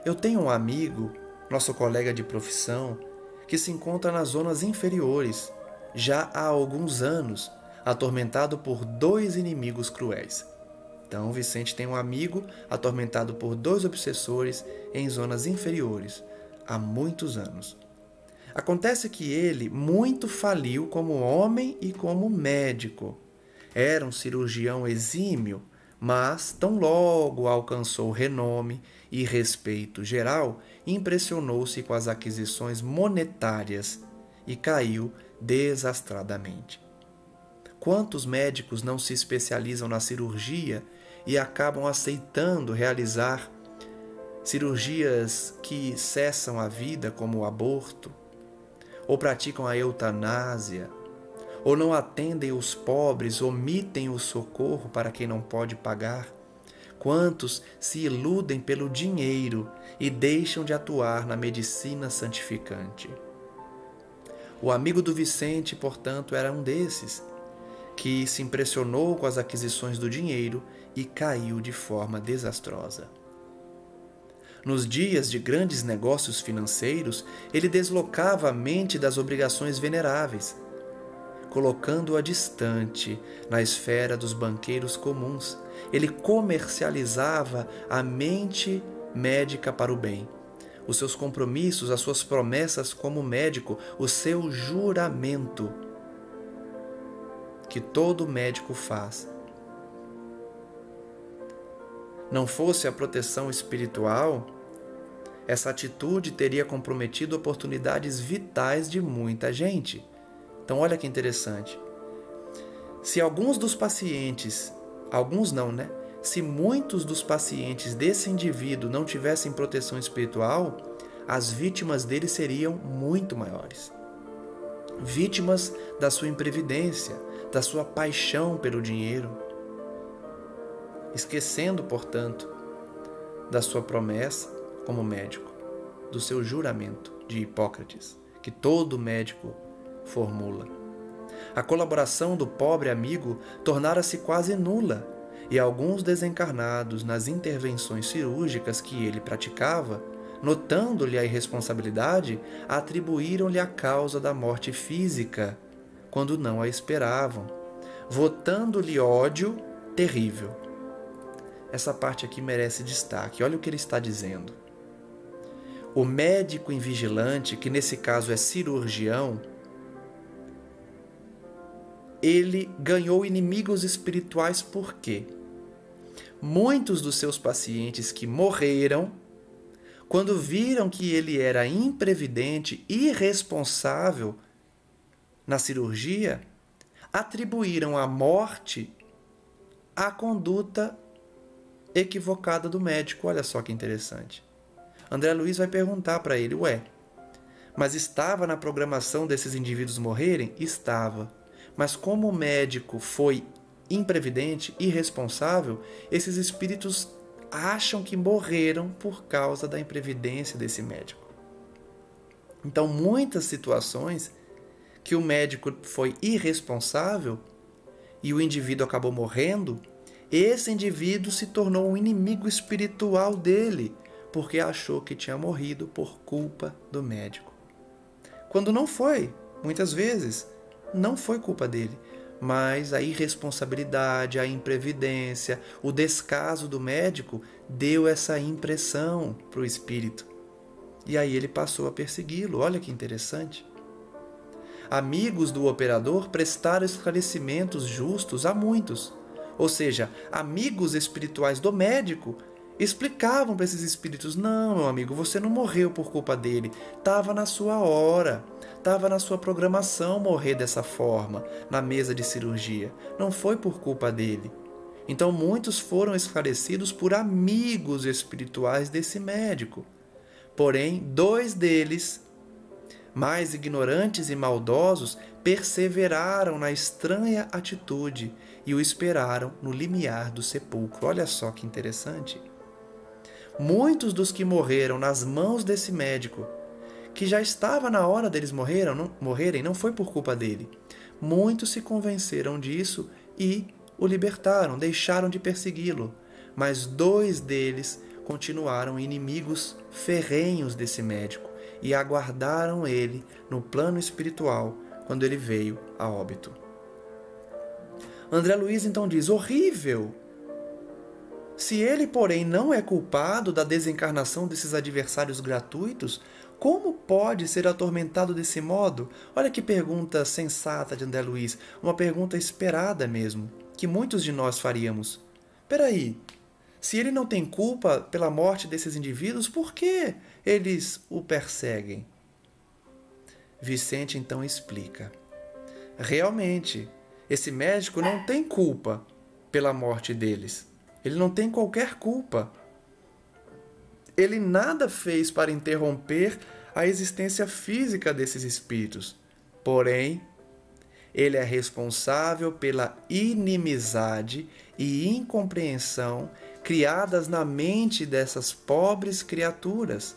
Eu tenho um amigo, nosso colega de profissão, que se encontra nas zonas inferiores, já há alguns anos, atormentado por 2 inimigos cruéis. Então, Vicente tem um amigo atormentado por 2 obsessores em zonas inferiores, há muitos anos. Acontece que ele muito faliu como homem e como médico. Era um cirurgião exímio, mas tão logo alcançou renome e respeito geral, impressionou-se com as aquisições monetárias e caiu desastradamente. Quantos médicos não se especializam na cirurgia e acabam aceitando realizar cirurgias que cessam a vida, como o aborto, ou praticam a eutanásia, ou não atendem os pobres, omitem o socorro para quem não pode pagar? Quantos se iludem pelo dinheiro e deixam de atuar na medicina santificante? O amigo do Vicente, portanto, era um desses, que se impressionou com as aquisições do dinheiro e caiu de forma desastrosa. Nos dias de grandes negócios financeiros, ele deslocava a mente das obrigações veneráveis, colocando-a distante na esfera dos banqueiros comuns. Ele comercializava a mente médica para o bem, os seus compromissos, as suas promessas como médico, o seu juramento que todo médico faz. Não fosse a proteção espiritual, essa atitude teria comprometido oportunidades vitais de muita gente. Então olha que interessante. Se alguns dos pacientes, alguns não, né? Se muitos dos pacientes desse indivíduo não tivessem proteção espiritual, as vítimas dele seriam muito maiores. Vítimas da sua imprevidência, da sua paixão pelo dinheiro, esquecendo, portanto, da sua promessa como médico, do seu juramento de Hipócrates, que todo médico formula. A colaboração do pobre amigo tornara-se quase nula, e alguns desencarnados nas intervenções cirúrgicas que ele praticava, notando-lhe a irresponsabilidade, atribuíram-lhe a causa da morte física, quando não a esperavam, votando-lhe ódio terrível. Essa parte aqui merece destaque. Olha o que ele está dizendo. O médico invigilante, que nesse caso é cirurgião, ele ganhou inimigos espirituais por quê? Muitos dos seus pacientes que morreram, quando viram que ele era imprevidente, irresponsável na cirurgia, atribuíram a morte à conduta equivocada do médico. Olha só que interessante. André Luiz vai perguntar para ele, mas estava na programação desses indivíduos morrerem? Estava. Mas como o médico foi imprevidente, irresponsável, esses espíritos acham que morreram por causa da imprevidência desse médico. Então, muitas situações que o médico foi irresponsável e o indivíduo acabou morrendo, esse indivíduo se tornou um inimigo espiritual dele, porque achou que tinha morrido por culpa do médico. Quando não foi, muitas vezes, não foi culpa dele, mas a irresponsabilidade, a imprevidência, o descaso do médico deu essa impressão para o espírito. E aí ele passou a persegui-lo. Olha que interessante. Amigos do operador prestaram esclarecimentos justos a muitos. Ou seja, amigos espirituais do médico explicavam para esses espíritos: não, meu amigo, você não morreu por culpa dele. Estava na sua hora, estava na sua programação morrer dessa forma, na mesa de cirurgia. Não foi por culpa dele. Então muitos foram esclarecidos por amigos espirituais desse médico. Porém, 2 deles, mais ignorantes e maldosos, perseveraram na estranha atitude e o esperaram no limiar do sepulcro. Olha só que interessante. Muitos dos que morreram nas mãos desse médico, que já estava na hora deles morrerem, não foi por culpa dele. Muitos se convenceram disso e o libertaram, deixaram de persegui-lo. Mas 2 deles continuaram inimigos ferrenhos desse médico e aguardaram ele no plano espiritual quando ele veio a óbito. André Luiz então diz: horrível! Se ele, porém, não é culpado da desencarnação desses adversários gratuitos, como pode ser atormentado desse modo? Olha que pergunta sensata de André Luiz, uma pergunta esperada mesmo. que muitos de nós faríamos. Peraí, se ele não tem culpa pela morte desses indivíduos, por que eles o perseguem? Vicente então explica. Realmente, esse médico não tem culpa pela morte deles. Ele não tem qualquer culpa. Ele nada fez para interromper a existência física desses espíritos. Porém, ele é responsável pela inimizade e incompreensão criadas na mente dessas pobres criaturas.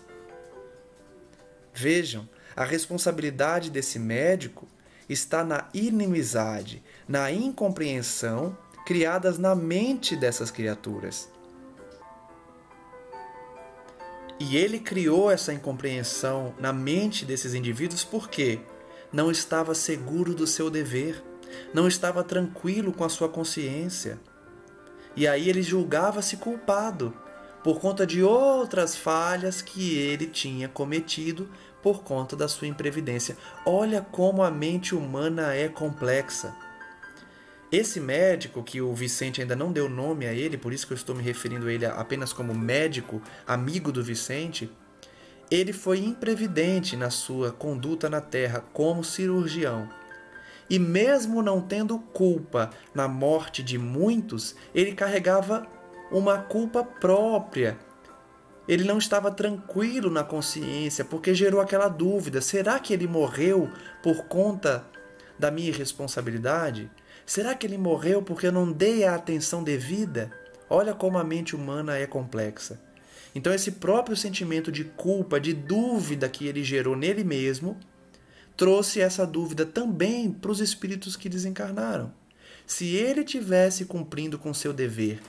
Vejam, a responsabilidade desse médico está na inimizade, na incompreensão criadas na mente dessas criaturas. E ele criou essa incompreensão na mente desses indivíduos porque não estava seguro do seu dever, não estava tranquilo com a sua consciência. E aí ele julgava-se culpado por conta de outras falhas que ele tinha cometido por conta da sua imprevidência. Olha como a mente humana é complexa. Esse médico, que o Vicente ainda não deu nome a ele, por isso que eu estou me referindo a ele apenas como médico, amigo do Vicente, ele foi imprevidente na sua conduta na Terra como cirurgião. E mesmo não tendo culpa na morte de muitos, ele carregava uma culpa própria. Ele não estava tranquilo na consciência, porque gerou aquela dúvida: será que ele morreu por conta da minha irresponsabilidade? Será que ele morreu porque eu não dei a atenção devida? Olha como a mente humana é complexa. Então esse próprio sentimento de culpa, de dúvida que ele gerou nele mesmo, trouxe essa dúvida também para os espíritos que desencarnaram. Se ele tivesse cumprindo com seu dever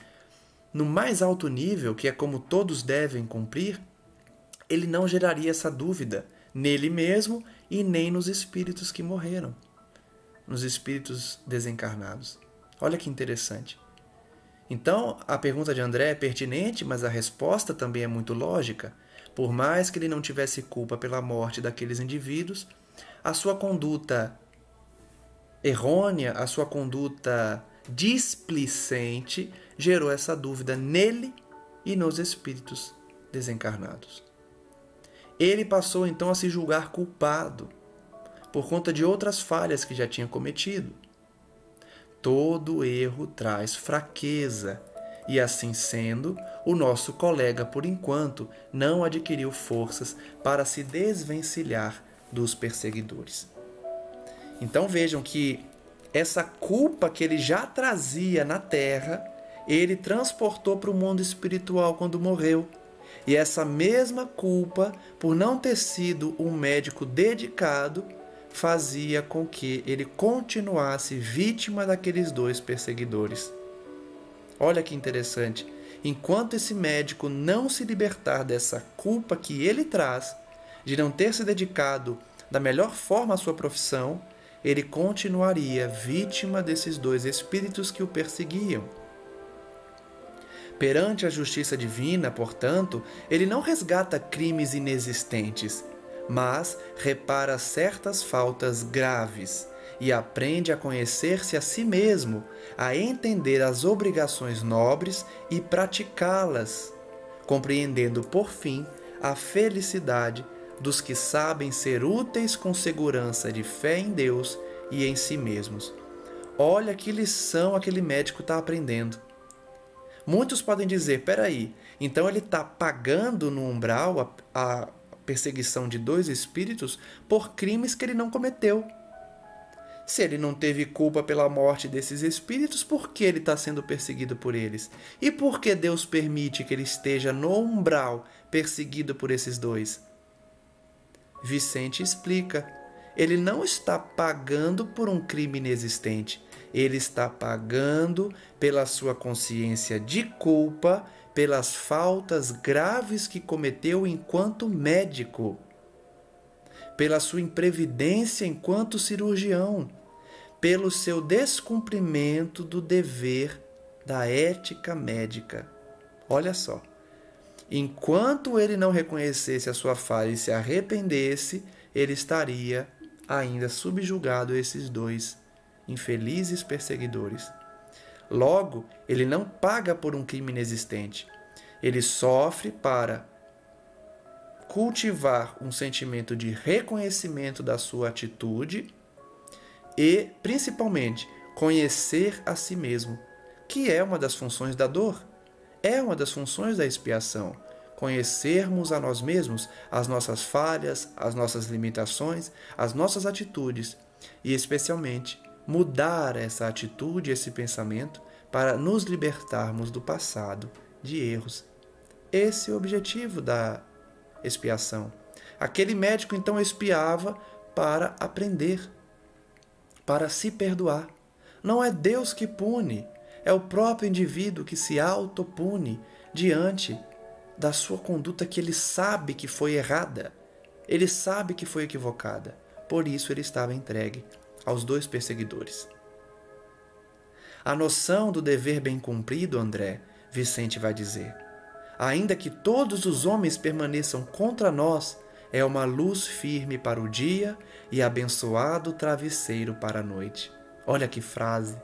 no mais alto nível, que é como todos devem cumprir, ele não geraria essa dúvida nele mesmo e nem nos espíritos que morreram, nos espíritos desencarnados. Olha que interessante. Então, a pergunta de André é pertinente, mas a resposta também é muito lógica. Por mais que ele não tivesse culpa pela morte daqueles indivíduos, a sua conduta errônea, a sua conduta displicente gerou essa dúvida nele e nos espíritos desencarnados. Ele passou então a se julgar culpado por conta de outras falhas que já tinha cometido. Todo erro traz fraqueza, e assim sendo, o nosso colega, por enquanto, não adquiriu forças para se desvencilhar dos perseguidores. Então vejam que essa culpa que ele já trazia na Terra, ele transportou para o mundo espiritual quando morreu. E essa mesma culpa, por não ter sido um médico dedicado, fazia com que ele continuasse vítima daqueles dois perseguidores. Olha que interessante. Enquanto esse médico não se libertar dessa culpa que ele traz, de não ter se dedicado da melhor forma à sua profissão, ele continuaria vítima desses dois espíritos que o perseguiam. Perante a justiça divina, portanto, ele não resgata crimes inexistentes, mas repara certas faltas graves e aprende a conhecer-se a si mesmo, a entender as obrigações nobres e praticá-las, compreendendo, por fim, a felicidade dos que sabem ser úteis com segurança de fé em Deus e em si mesmos. Olha que lição aquele médico está aprendendo. Muitos podem dizer, peraí, então ele está pagando no umbral a perseguição de dois espíritos por crimes que ele não cometeu. Se ele não teve culpa pela morte desses espíritos, por que ele está sendo perseguido por eles? E por que Deus permite que ele esteja no umbral perseguido por esses dois? Vicente explica. Ele não está pagando por um crime inexistente. Ele está pagando pela sua consciência de culpa, pelas faltas graves que cometeu enquanto médico, pela sua imprevidência enquanto cirurgião, pelo seu descumprimento do dever da ética médica. Olha só. Enquanto ele não reconhecesse a sua falha e se arrependesse, ele estaria ainda subjugado a esses dois infelizes perseguidores. Logo, ele não paga por um crime inexistente. Ele sofre para cultivar um sentimento de reconhecimento da sua atitude e, principalmente, conhecer a si mesmo, que é uma das funções da dor, é uma das funções da expiação. Conhecermos a nós mesmos, as nossas falhas, as nossas limitações, as nossas atitudes e, especialmente, mudar essa atitude, esse pensamento para nos libertarmos do passado, de erros. Esse é o objetivo da expiação. Aquele médico então expiava para aprender, para se perdoar. Não é Deus que pune, é o próprio indivíduo que se autopune diante da sua conduta que ele sabe que foi errada, ele sabe que foi equivocada. Por isso ele estava entregue aos dois perseguidores. A noção do dever bem cumprido, André, Vicente vai dizer, ainda que todos os homens permaneçam contra nós, é uma luz firme para o dia e abençoado travesseiro para a noite. Olha que frase!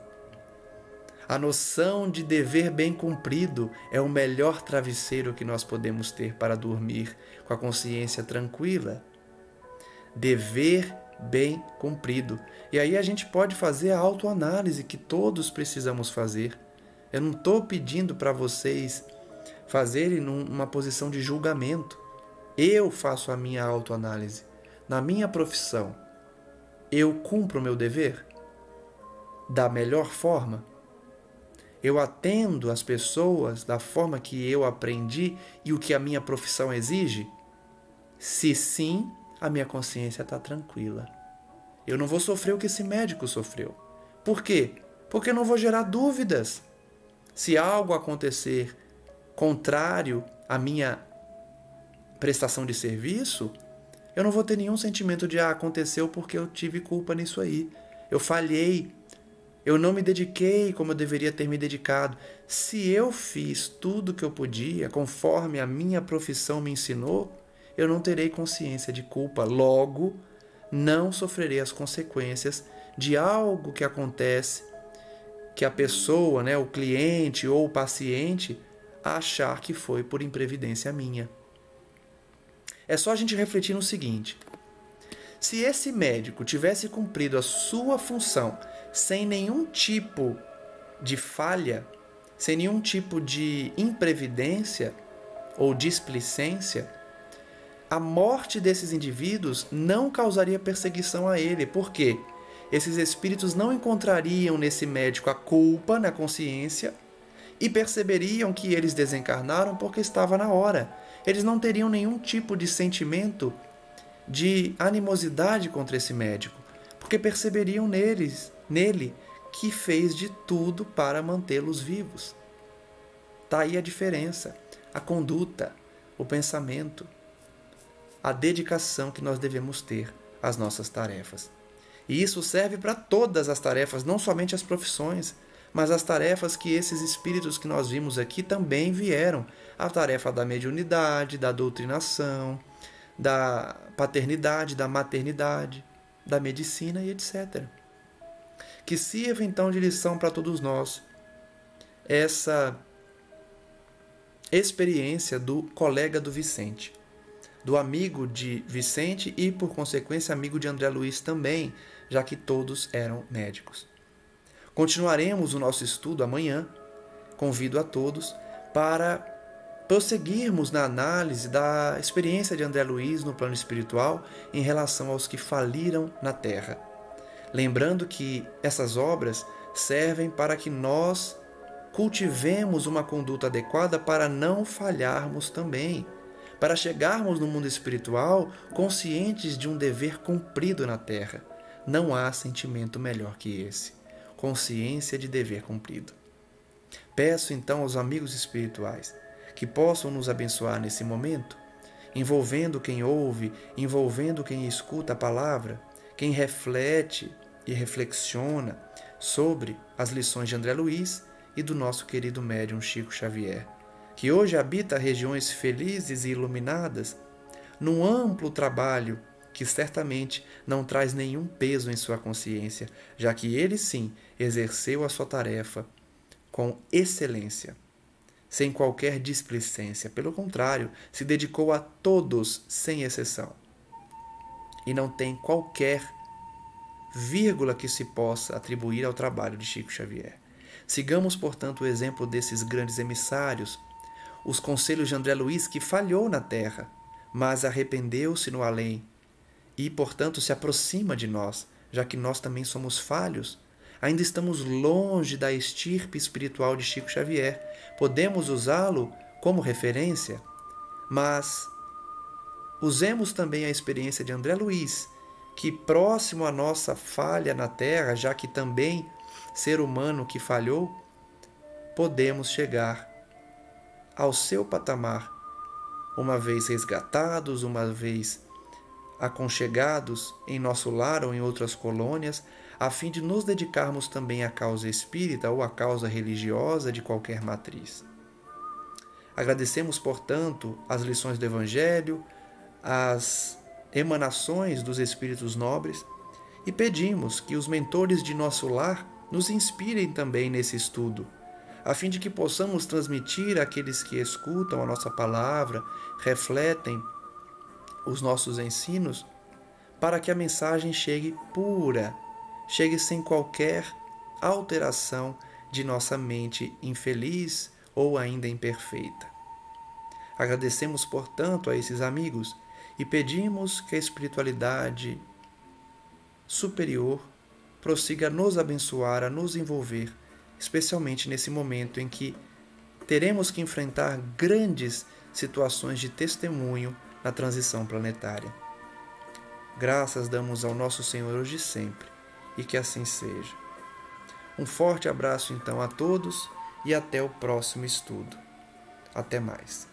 A noção de dever bem cumprido é o melhor travesseiro que nós podemos ter para dormir com a consciência tranquila. Dever bem cumprido. E aí a gente pode fazer a autoanálise que todos precisamos fazer. Eu não estou pedindo para vocês fazerem numa posição de julgamento. Eu faço a minha autoanálise. Na minha profissão, eu cumpro o meu dever da melhor forma? Eu atendo as pessoas da forma que eu aprendi e o que a minha profissão exige? Se sim, a minha consciência está tranquila. Eu não vou sofrer o que esse médico sofreu. Por quê? Porque eu não vou gerar dúvidas. Se algo acontecer contrário à minha prestação de serviço, eu não vou ter nenhum sentimento de aconteceu porque eu tive culpa nisso aí. Eu falhei. Eu não me dediquei como eu deveria ter me dedicado. Se eu fiz tudo o que eu podia, conforme a minha profissão me ensinou, eu não terei consciência de culpa. Logo, não sofrerei as consequências de algo que acontece, que a pessoa, o cliente ou o paciente, achar que foi por imprevidência minha. É só a gente refletir no seguinte: se esse médico tivesse cumprido a sua função sem nenhum tipo de falha, sem nenhum tipo de imprevidência ou displicência, a morte desses indivíduos não causaria perseguição a ele. Por quê? Esses espíritos não encontrariam nesse médico a culpa na consciência e perceberiam que eles desencarnaram porque estava na hora. Eles não teriam nenhum tipo de sentimento de animosidade contra esse médico, porque perceberiam nele que fez de tudo para mantê-los vivos. Está aí a diferença, a conduta, o pensamento, a dedicação que nós devemos ter às nossas tarefas. E isso serve para todas as tarefas, não somente as profissões, mas as tarefas que esses espíritos que nós vimos aqui também vieram. A tarefa da mediunidade, da doutrinação, da paternidade, da maternidade, da medicina e etc. Que sirva então de lição para todos nós essa experiência do colega do Vicente, do amigo de Vicente e, por consequência, amigo de André Luiz também, já que todos eram médicos. Continuaremos o nosso estudo amanhã. Convido a todos para prosseguirmos na análise da experiência de André Luiz no plano espiritual em relação aos que faliram na Terra. Lembrando que essas obras servem para que nós cultivemos uma conduta adequada para não falharmos também, para chegarmos no mundo espiritual conscientes de um dever cumprido na Terra. Não há sentimento melhor que esse, consciência de dever cumprido. Peço então aos amigos espirituais que possam nos abençoar nesse momento, envolvendo quem ouve, envolvendo quem escuta a palavra, quem reflete e reflexiona sobre as lições de André Luiz e do nosso querido médium Chico Xavier, que hoje habita regiões felizes e iluminadas, num amplo trabalho que certamente não traz nenhum peso em sua consciência, já que ele sim exerceu a sua tarefa com excelência, sem qualquer displicência. Pelo contrário, se dedicou a todos sem exceção. E não tem qualquer vírgula que se possa atribuir ao trabalho de Chico Xavier. Sigamos, portanto, o exemplo desses grandes emissários, os conselhos de André Luiz, que falhou na terra, mas arrependeu-se no além e, portanto, se aproxima de nós, já que nós também somos falhos. Ainda estamos longe da estirpe espiritual de Chico Xavier. Podemos usá-lo como referência, mas usemos também a experiência de André Luiz, que, próximo à nossa falha na terra, já que também ser humano que falhou, podemos chegar ao seu patamar, uma vez resgatados, uma vez aconchegados em nosso lar ou em outras colônias, a fim de nos dedicarmos também à causa espírita ou à causa religiosa de qualquer matriz. Agradecemos, portanto, as lições do Evangelho, as emanações dos Espíritos nobres e pedimos que os mentores de nosso lar nos inspirem também nesse estudo, a fim de que possamos transmitir àqueles que escutam a nossa palavra, refletem os nossos ensinos, para que a mensagem chegue pura, chegue sem qualquer alteração de nossa mente infeliz ou ainda imperfeita. Agradecemos, portanto, a esses amigos e pedimos que a espiritualidade superior prossiga a nos abençoar, a nos envolver, especialmente nesse momento em que teremos que enfrentar grandes situações de testemunho na transição planetária. Graças damos ao nosso Senhor hoje e sempre, e que assim seja. Um forte abraço então a todos e até o próximo estudo. Até mais.